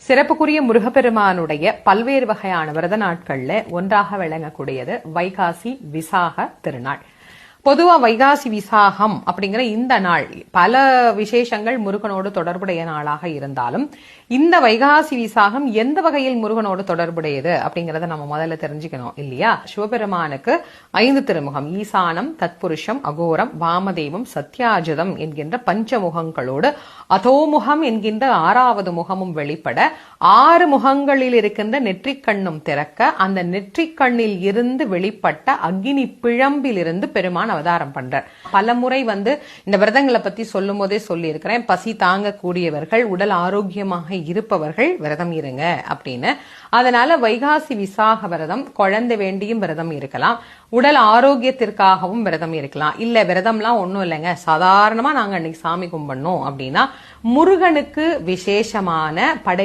சிறப்புக்குரிய முருகப்பெருமானுடைய பல்வேறு வகையான விரத நாட்கள்ல ஒன்றாக விளங்கக்கூடியது வைகாசி விசாக திருநாள். பொதுவா வைகாசி விசாகம் அப்படிங்கிற இந்த நாள் பல விசேஷங்கள் முருகனோடு தொடர்புடைய நாளாக இருந்தாலும் இந்த வைகாசி விசாகம் எந்த வகையில் முருகனோடு தொடர்புடையது அப்படிங்கறத நம்ம முதல்ல தெரிஞ்சுக்கணும் இல்லையா? சிவபெருமானுக்கு 5 திருமுகம், ஈசானம், தத்புருஷம், அகோரம், வாமதேவம், சத்யாஜதம் என்கின்ற பஞ்சமுகங்களோடு அதோமுகம் என்கின்ற 6வது முகமும் வெளிப்பட 6 முகங்களில் இருக்கின்ற நெற்றிக்கண்ணும் திறக்க அந்த நெற்றிக்கண்ணில் இருந்து வெளிப்பட்ட அக்னி பிழம்பில் இருந்து பெருமான் அவதாரம் பண்றார். பலமுறை இந்த விரதங்களை பத்தி சொல்லும் போதே சொல்லி இருக்கிறேன். பசி தாங்கக்கூடியவர்கள், உடல் ஆரோக்கியமாக இருப்பவர்கள் விரதம் இருங்க அப்படின்னு. அதனால வைகாசி விசாக விரதம், குழந்தை வேண்டியும் விரதம் இருக்கலாம், உடல் ஆரோக்கியத்திற்காகவும் விரதம் இருக்கலாம். இல்ல விரதம்லாம் ஒண்ணும் இல்லைங்க, சாதாரணமா நாங்க அன்னைக்கு சாமி கும்பிடணும் அப்படின்னா முருகனுக்கு விசேஷமான படை